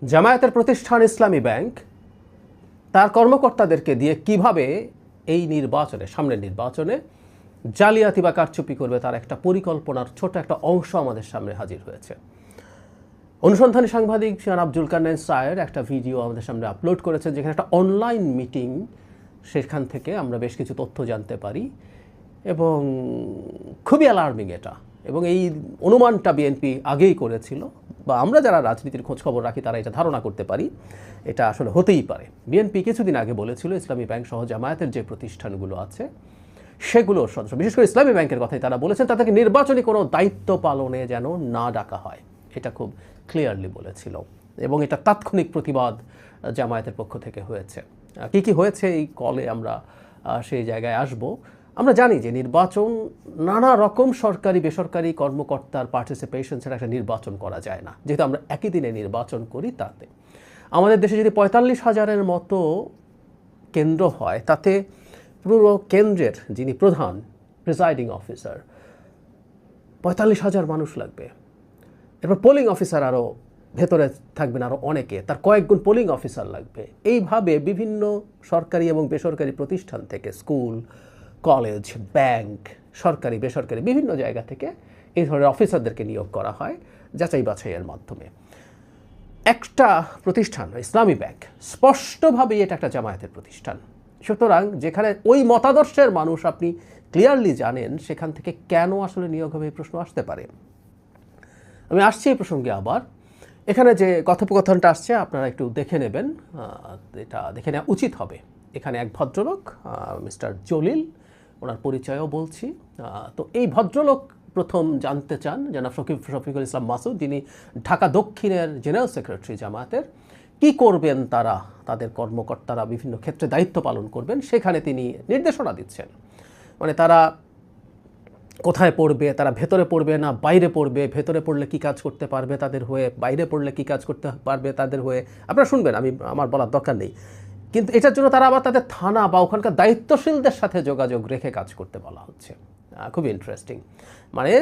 জামায়াতের প্রতিষ্ঠান ইসলামী ব্যাংক তার কর্মকর্তাদেরকে দিয়ে কিভাবে এই নির্বাচনে, সামনের নির্বাচনে জালিয়াতি বা কারচুপি করবে তার একটা পরিকল্পনার ছোট একটা অংশ আমাদের সামনে হাজির হয়েছে। অনুসন্ধানী সাংবাদিক জনাব জুলকারনাইন সায়ের একটা ভিডিও আমাদের সামনে আপলোড করেছেন, যেখানে একটা অনলাইন মিটিং, সেখান থেকে আমরা বেশ কিছু তথ্য জানতে পারি এবং খুবই অ্যালার্মিং এটা। এবং এই অনুমানটা বিএনপি আগেই করেছিল, বা আমরা যারা রাজনীতির খোঁজখবর রাখি তারা এটা ধারণা করতে পারি এটা আসলে হতেই পারে। বিএনপি কিছুদিন আগে বলেছিল ইসলামী ব্যাংক সহ জামায়াতের যে প্রতিষ্ঠানগুলো আছে সেগুলোর সদস্য, বিশেষ করে ইসলামী ব্যাংকের কথাই তারা বলেছেন, তাদেরকে নির্বাচনী কোনো দায়িত্ব পালনে যেন না ডাকা হয়, এটা খুব ক্লিয়ারলি বলেছিল। এবং এটা তাৎক্ষণিক প্রতিবাদ জামায়াতের পক্ষ থেকে হয়েছে। কি কি হয়েছে এই কলে আমরা সেই জায়গায় আসব। আমরা জানি যে নির্বাচন নানা রকম সরকারি বেসরকারি কর্মকর্তার পার্টিসিপেশন ছাড়া একটা নির্বাচন করা যায় না। যেহেতু আমরা একই দিনে নির্বাচন করি, তাতে আমাদের দেশে যদি ৪৫,০০০-এর মতো কেন্দ্র হয়, তাতে পুরো কেন্দ্রের যিনি প্রধান প্রিসাইডিং অফিসার ৪৫,০০০ মানুষ লাগবে। এরপর পোলিং অফিসার আরও ভেতরে থাকবেন আরও অনেকে, তার কয়েকগুণ পোলিং অফিসার লাগবে। এইভাবে বিভিন্ন সরকারি এবং বেসরকারি প্রতিষ্ঠান থেকে, স্কুল, কলেজ, ব্যাংক, সরকারি বেসরকারি বিভিন্ন জায়গা থেকে এই ধরনের অফিসারদেরকে নিয়োগ করা হয় যাচাই বাছাইয়ের মাধ্যমে। একটা প্রতিষ্ঠান ইসলামী ব্যাংক স্পষ্টভাবেই এটা একটা জামায়াতের প্রতিষ্ঠান। সুতরাং যেখানে ওই মতাদর্শের মানুষ আপনি ক্লিয়ারলি জানেন, সেখান থেকে কেন আসলে নিয়োগ হবে এই প্রশ্ন আসতে পারে। আমি আসছি এই প্রসঙ্গে আবার। এখানে যে কথোপকথনটা আসছে আপনারা একটু দেখে নেবেন, এটা দেখে নেওয়া উচিত হবে। এখানে এক ভদ্রলোক মিস্টার জলিল, ওনার পরিচয়ও বলছি। তো এই ভদ্রলোক প্রথম জানতে চান জনাব শফিকুল ইসলাম মাসুদ, যিনি ঢাকা দক্ষিণের জেনারেল সেক্রেটারি জামায়াতের, কি করবেন তারা, তাদের কর্মকর্তারা বিভিন্ন ক্ষেত্রে দায়িত্ব পালন করবেন, সেখানে তিনি নির্দেশনা দিচ্ছেন। মানে তারা কোথায় পড়বে, তারা ভেতরে পড়বে না বাইরে পড়বে, ভেতরে পড়লে কি কাজ করতে পারবে তাদের হয়ে, বাইরে পড়লে কি কাজ করতে পারবে তাদের হয়ে, আপনারা শুনবেন, আমার বলার দরকার নেই। কিন্তু এটার জন্য তারা আবার তাদের থানা বা ওখানকার দায়িত্বশীলদের সাথে যোগাযোগ রেখে কাজ করতে বলা হচ্ছে। খুব ইন্টারেস্টিং। মানে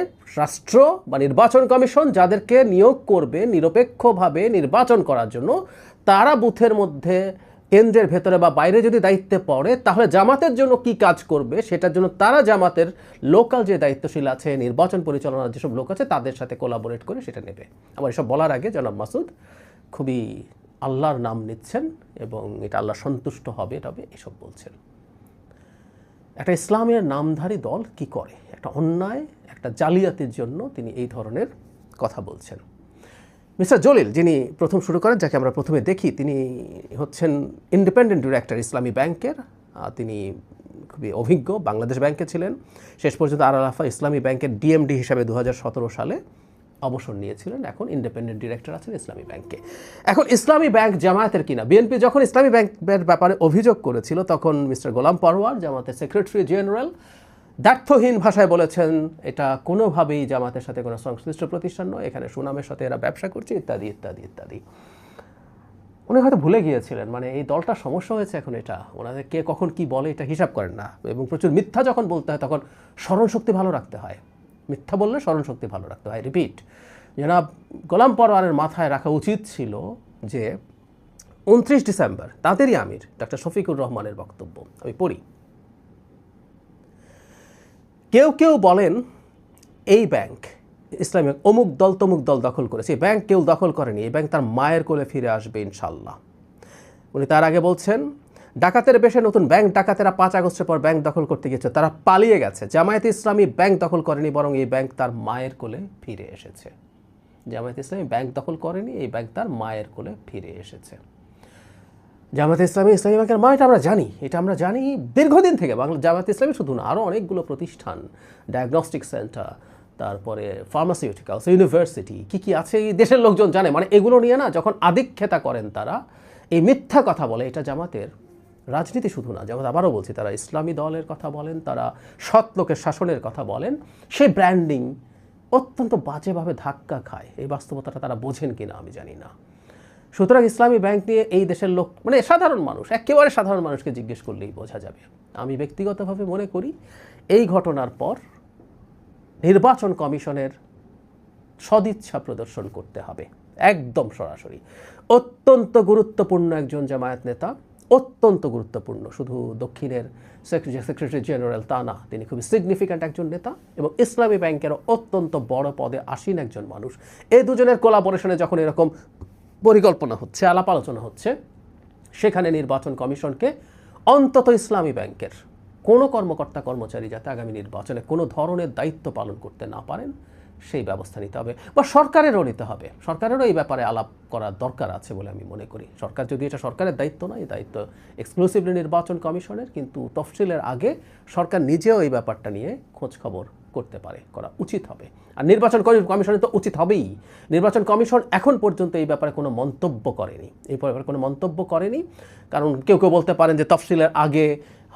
রাষ্ট্র বা নির্বাচন কমিশন যাদেরকে নিয়োগ করবে নিরপেক্ষভাবে নির্বাচন করার জন্য, তারা বুথের মধ্যে, কেন্দ্রের ভেতরে বা বাইরে যদি দায়িত্বে পড়ে, তাহলে জামাতের জন্য কি কাজ করবে সেটার জন্য তারা জামাতের লোকাল যে দায়িত্বশীল আছে, নির্বাচন পরিচালনার যেসব লোক আছে, তাদের সাথে কোলাবোরেট করে সেটা নেবে। আমার এসব বলার আগে জনাব মাসুদ খুবই আল্লাহর নাম নিচ্ছেন এবং এটা আল্লাহ সন্তুষ্ট হবে তবে এসব বলছেন। একটা ইসলামের নামধারী দল কি করে, একটা অন্যায়, একটা জালিয়াতির জন্য তিনি এই ধরনের কথা বলছেন। মিস্টার জলিল, যিনি প্রথম শুরু করেন, যাকে আমরা প্রথমে দেখি, তিনি হচ্ছেন ইন্ডিপেন্ডেন্ট ডিরেক্টর ইসলামী ব্যাংকের। তিনি খুবই অভিজ্ঞ, বাংলাদেশ ব্যাংকে ছিলেন, শেষ পর্যন্ত আর আল আফা ইসলামী ব্যাংকের ডিএমডি হিসাবে 2017 সালে অবসর নিয়েছিলেন। এখন ইন্ডিপেন্ডেন্ট ডিরেক্টর আছেন ইসলামী ব্যাংকে। এখন ইসলামী ব্যাংক জামায়াতের কিনা, বিএনপি যখন ইসলামী ব্যাংকের ব্যাপারে অভিযোগ করেছিল, তখন মিস্টার গোলাম পরওয়ার, জামাতের সেক্রেটারি জেনারেল, দ্ব্যর্থহীন ভাষায় বলেছেন এটা কোনোভাবেই জামাতের সাথে কোনো সংশ্লিষ্ট প্রতিষ্ঠান নয়, এখানে সুনামের সাথে এরা ব্যবসা করছে, ইত্যাদি ইত্যাদি ইত্যাদি। উনি হয়তো ভুলে গিয়েছিলেন, মানে এই দলটার সমস্যা হয়েছে এখন, এটা ওনাদের কে কখন কি বলে এটা হিসাব করেন না। এবং প্রচুর মিথ্যা যখন বলতে হয় তখন স্মরণশক্তি ভালো রাখতে হয়, মিথ্যা বললে স্মরণশক্তি ভালো রাখতে হয়। রিপিট, জনাব গোলাম পরওয়ারের মাথায় রাখা উচিত ছিল যে 29 ডিসেম্বর তাঁদেরই আমির ডক্টর শফিকুর রহমানের বক্তব্য আমি পড়ি। কেউ কেউ বলেন এই ব্যাংক ইসলামিক অমুক দল তমুক দল দখল করেছে, এই ব্যাংক কেউ দখল করেনি, এই ব্যাংক তার মায়ের কোলে ফিরে আসবে ইনশাল্লাহ। উনি তার আগে বলছেন ডাকাতের বেশে নতুন ব্যাংক ডাকাতেরা 5 আগস্টের পর ব্যাংক দখল করতে গেছে, তারা পালিয়ে গেছে। জামায়াতে ইসলামী ব্যাংক দখল করেনি, বরং এই ব্যাংক তার মায়ের কোলে ফিরে এসেছে। জামায়াতে ইসলামী ব্যাংক দখল করেনি, এই ব্যাংক তার মায়ের কোলে ফিরে এসেছে। জামায়াতে ইসলামী ব্যাংকের মা, এটা আমরা জানি, এটা আমরা জানি দীর্ঘদিন থেকে। জামায়াতে ইসলামী শুধু না, আরও অনেকগুলো প্রতিষ্ঠান, ডায়াগনস্টিক সেন্টার, তারপরে ফার্মাসিউটিক্যালস, ইউনিভার্সিটি, কি আছে এই দেশের লোকজন জানে। মানে এগুলো নিয়ে না যখন আদিক্ষেতা করেন তারা, এই মিথ্যা কথা বলে, এটা জামাতের রাজনীতি শুধু না, জামাত আবারও বলছি, তারা ইসলামী দলের কথা বলেন, তারা সৎ লোকের শাসনের কথা বলেন, সেই ব্র্যান্ডিং অত্যন্ত বাজেভাবে ধাক্কা খায়। এই বাস্তবতাটা তারা বোঝেন কিনা আমি জানি না। সুতরাং ইসলামী ব্যাংক নিয়ে এই দেশের লোক, মানে সাধারণ মানুষ, একেবারে সাধারণ মানুষকে জিজ্ঞেস করলেই বোঝা যাবে। আমি ব্যক্তিগতভাবে মনে করি এই ঘটনার পর নির্বাচন কমিশনের সদিচ্ছা প্রদর্শন করতে হবে। একদম সরাসরি। অত্যন্ত গুরুত্বপূর্ণ একজন জামায়াত নেতা, অত্যন্ত গুরুত্বপূর্ণ, শুধু দক্ষিণের সেক্রেটারি জেনারেল তা না, তিনি খুবই সিগনিফিক্যান্ট একজন নেতা এবং ইসলামী ব্যাংকের অত্যন্ত বড় পদে আসীন একজন মানুষ। এই দুজনের কোলাবোরেশনে যখন এরকম পরিকল্পনা হচ্ছে, আলাপ আলোচনা হচ্ছে, সেখানে নির্বাচন কমিশনকে অন্তত ইসলামী ব্যাংকের কোনো কর্মকর্তা কর্মচারী যাতে আগামী নির্বাচনে কোনো ধরনের দায়িত্ব পালন করতে না পারেন সেই ব্যবস্থা নিতে হবে, বা সরকারেরও নিতে হবে। সরকারেরও এই ব্যাপারে আলাপ করার দরকার আছে বলে আমি মনে করি। সরকার, যদি এটা সরকারের দায়িত্ব না, এই দায়িত্ব এক্সক্লুসিভলি নির্বাচন কমিশনের, কিন্তু তফসিলের আগে সরকার নিজেও এই ব্যাপারটা নিয়ে খোঁজ খবর করতে পারে, করা উচিত হবে। আর নির্বাচন কমিশনের তো উচিত হবেই। নির্বাচন কমিশন এখন পর্যন্ত এই ব্যাপারে কোনো মন্তব্য করেনি, এই ব্যাপারে কোনো মন্তব্য করেনি, কারণ কেউ কেউ বলতে পারেন যে তফসিলের আগে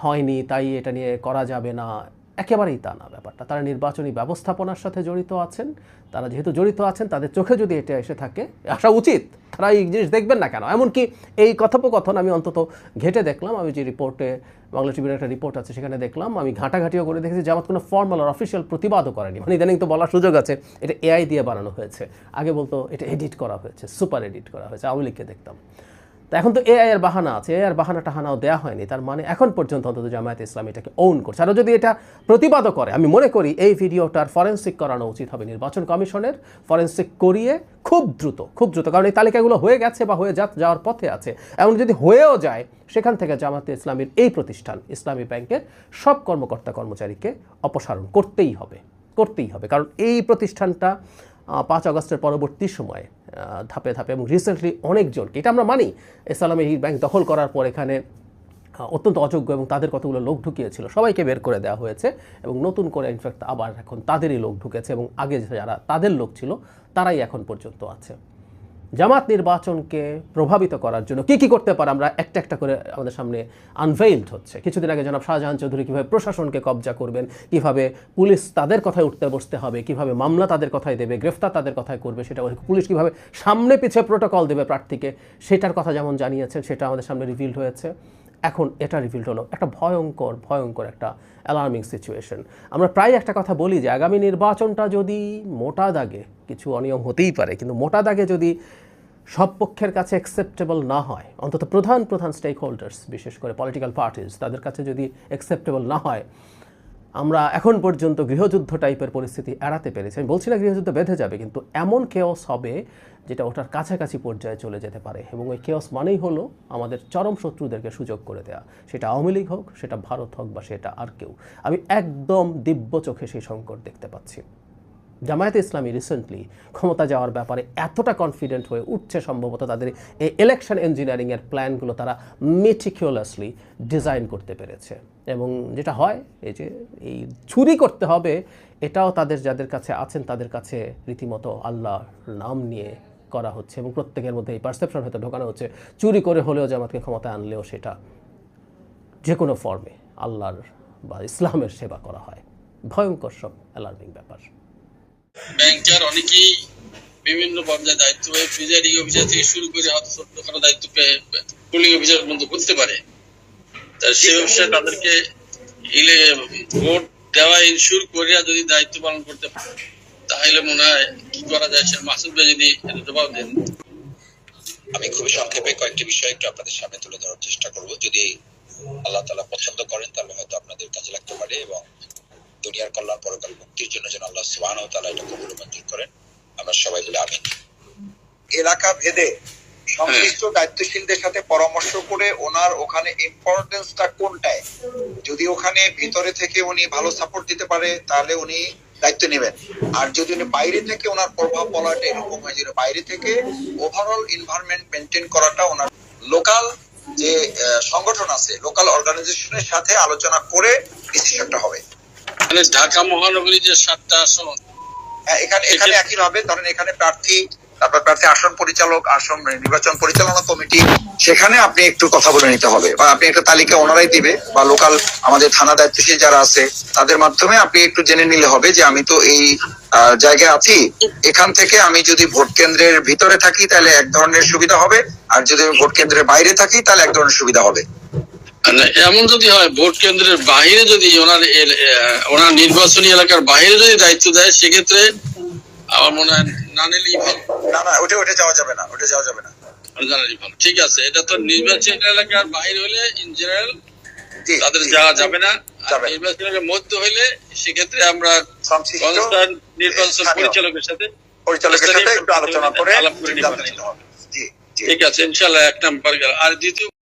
হয়নি তাই এটা নিয়ে করা যাবে না। একেবারেই তা না ব্যাপারটা। তারা নির্বাচনী ব্যবস্থাপনার সাথে জড়িত আছেন, তারা যেহেতু জড়িত আছেন তাদের চোখে যদি এটা এসে থাকে, আসা উচিত, তারা এই জিনিস দেখবেন না কেন? এমনকি এই কথোপকথন আমি অন্তত ঘেটে দেখলাম, আমি যে রিপোর্টে, বাংলা টিভির একটা রিপোর্ট আছে সেখানে দেখলাম, আমি ঘাঁটাঘাঁটিও করে দেখেছি জামাত কোনো ফর্মাল আর অফিসিয়াল প্রতিবাদও করেনি। মানে ইদানিং তো বলার সুযোগ আছে এটা এআই দিয়ে বানানো হয়েছে, আগে বলতো এটা এডিট করা হয়েছে, সুপার এডিট করা হয়েছে, আওয়ামী লীগকে দেখতাম। তো এখন তো এআই এর বাহানা আছে, এআই এর বাহানা টাহানাও দেওয়া হয়নি, তার মানে এখন পর্যন্ত অন্তত জামায়াত ইসলামী এটাকে ওন করছে। আর যদি এটা প্রতিবাদও করে, আমি মনে করি এই ভিডিওটার ফরেন্সিক করানো উচিত হবে নির্বাচন কমিশনের, ফরেন্সিক করিয়ে খুব দ্রুত, কারণ এই তালিকাগুলো হয়ে গেছে বা হয়ে যাওয়ার পথে আছে। এমন যদি হয়েও যায়, সেখান থেকে জামায়াতে ইসলামীর এই প্রতিষ্ঠান ইসলামী ব্যাংকের সব কর্মকর্তা কর্মচারীকে অপসারণ করতেই হবে, কারণ এই প্রতিষ্ঠানটা 5 আগস্টের পরবর্তী সময়ে ধাপে ধাপে এবং রিসেন্টলি অনেকজনকে, এটা আমরা মানি, ইসলামী ব্যাংক দখল করার পর এখানে অত্যন্ত অযোগ্য এবং তাদের কতগুলো লোক ঢুকিয়েছিল সবাইকে বের করে দেওয়া হয়েছে এবং নতুন করে ইনফ্যাক্ট আবার এখন তাদেরই লোক ঢুকেছে এবং আগে যারা তাদের লোক ছিল তারাই এখন পর্যন্ত আছে। জামাত নির্বাচনকে প্রভাবিত করার জন্য কী কী করতে পারে আমরা একটা একটা করে আমাদের সামনে আনভেইলড হচ্ছে। কিছুদিন আগে জনাব শাহজাহান চৌধুরী কীভাবে প্রশাসনকে কবজা করবেন, কীভাবে পুলিশ তাদের কথায় উঠতে বসতে হবে, কীভাবে মামলা তাদের কথায় দেবে, গ্রেফতার তাদের কথায় করবে, সেটা পুলিশ কীভাবে সামনে পিছিয়ে প্রোটোকল দেবে প্রার্থীকে, সেটার কথা যেমন জানিয়েছেন সেটা আমাদের সামনে রিভিল্ড হয়েছে। এখন এটা রিভিল্ড হলো একটা ভয়ঙ্কর একটা অ্যালার্মিং সিচুয়েশন। আমরা প্রায় একটা কথা বলি যে আগামী নির্বাচনটা যদি মোটা দাগে, কিছু অনিয়ম হতেই পারে, কিন্তু মোটা দাগে যদি সব পক্ষের কাছে অ্যাকসেপ্টেবল না হয়, অন্তত প্রধান স্টেক হোল্ডার্স, বিশেষ করে পলিটিক্যাল পার্টিস, তাদের কাছে যদি অ্যাকসেপ্টেবল না হয়, আমরা এখন পর্যন্ত গৃহযুদ্ধ টাইপের পরিস্থিতি এড়াতে পেরেছি। আমি বলছি না গৃহযুদ্ধ বেঁধে যাবে, কিন্তু এমন কেওস হবে যেটা ওটার কাছাকাছি পর্যায়ে চলে যেতে পারে, এবং ওই কেওস মানেই হলো আমাদের চরম শত্রুদেরকে সুযোগ করে দেওয়া, সেটা আওয়ামী লীগ হোক, সেটা ভারত হোক, বা সেটা আর কেউ। আমি একদম দিব্য চোখে সেই সংকট দেখতে পাচ্ছি। জামায়াতে ইসলামী রিসেন্টলি ক্ষমতা যাওয়ার ব্যাপারে এতটা কনফিডেন্ট হয়ে উঠছে, সম্ভবত তাদের এই ইলেকশন ইঞ্জিনিয়ারিংয়ের প্ল্যানগুলো তারা মেটিকুলাসলি ডিজাইন করতে পেরেছে। এবং যেটা হয়, এই যে এই চুরি করতে হবে, এটাও তাদের যাদের কাছে আছেন তাদের কাছে রীতিমতো আল্লাহর নাম নিয়ে করা হচ্ছে, এবং প্রত্যেকের মধ্যে এই পারসেপশন হয়তো ঢোকানো হচ্ছে চুরি করে হলেও জামাতকে ক্ষমতায় আনলেও সেটা যে কোনো ফর্মে আল্লাহর বা ইসলামের সেবা করা হয়। ভয়ঙ্কর সব অ্যালার্মিং ব্যাপার। ব্যাংকার অনেকেই বিভিন্ন পর্যায়ে দায়িত্ব পেয়ে, প্রিজাইডিং অফিসার থেকে শুরু করে হয়তো ছোটখাটো দায়িত্ব পেয়ে পুলিং অফিসার পর্যন্ত করতে পারে। সে ব্যবসায় তাদেরকে ভোট দেওয়া ইনশিওর করে যদি দায়িত্ব পালন করতে পারে, তাহলে মনে হয় কি করা যায়, সে মাসুদ ভাই যদি জবাব দেন। আমি খুবই সংক্ষেপে কয়েকটি বিষয় একটু আপনাদের সামনে তুলে ধরার চেষ্টা করব। যদি আল্লাহ তাআলা পছন্দ করেন তাহলে হয়তো আপনাদের কাজে লাগতে পারে, এবং দুনিয়ার কল্যাণ পরকাল মুক্তির জন্য যেন আল্লাহ সুবহানাহু ওয়া তাআলা এটা কবুল মঞ্জুর করেন। আমরা সবাই বলি আমিন। এলাকা ভেদে সংশ্লিষ্ট দায়িত্বশীলদের সাথে পরামর্শ করে ওনার ওখানে ইম্পর্টেন্সটা কোনটায়, যদি ওখানে ভিতরে থেকে উনি ভালো সাপোর্ট দিতে পারে তাহলে উনি দায়িত্ব নেবেন। আর যদি উনি বাইরে থেকে ওনার প্রভাব বলাটা এরকম হয় যে বাইরে থেকে ওভারঅল এনভায়রনমেন্ট মেনটেন করাটা ওনার লোকাল যে সংগঠন আছে, লোকাল অর্গানাইজেশনের সাথে আলোচনা করে ডিসিশনটা হবে। মানে ঢাকা মহানগরী যে 7টা আসন, এখানে একই ভাবে ধরেন এখানে প্রার্থী, তারপর প্রার্থী আসন পরিচালক, আসন নির্বাচন পরিচালনা কমিটি, সেখানে আপনি একটু কথা বলে নিতে হবে, বা আপনি একটা তালিকা ওনারাই দিবে, বা লোকাল আমাদের থানা দায়িত্বশীল যারা আছে তাদের মাধ্যমে আপনি একটু জেনে নিলে হবে যে আমি তো এই জায়গায় আছি, এখান থেকে আমি যদি ভোট কেন্দ্রের ভিতরে থাকি তাহলে এক ধরনের সুবিধা হবে, আর যদি আমি ভোট কেন্দ্রের বাইরে থাকি তাহলে এক ধরনের সুবিধা হবে। এমন যদি হয় ভোট কেন্দ্রের বাইরে যদি ওনার নির্বাচনী এলাকার বাইরে যদি দায়িত্ব দেয়, সেক্ষেত্রে আমার মনে হয় না নিলেই ভালো। না ওটা যাওয়া যাবে না, ওটা যাওয়া যাবে না। জানালেই ভালো, ঠিক আছে। এটা তো নির্বাচন এলাকার বাইরে হলে ইন জেনারেল জি, তাদের জি, যাওয়া যাবে না। আর যাবে না। নির্বাচন এলাকার মধ্যে হইলে সেক্ষেত্রে আমরা সংশ্লিষ্ট কনসার্ন নির্বাচন স্থানীয় পরিচালকের সাথে পরিচালকের সাথে একটু আলোচনা করে আলাপ করে সিদ্ধান্ত নিতে নিতে হবে। হবে। জি জি ঠিক আছে, ইনশাল্লাহ 1 নাম্বার গেল। আর দ্বিতীয়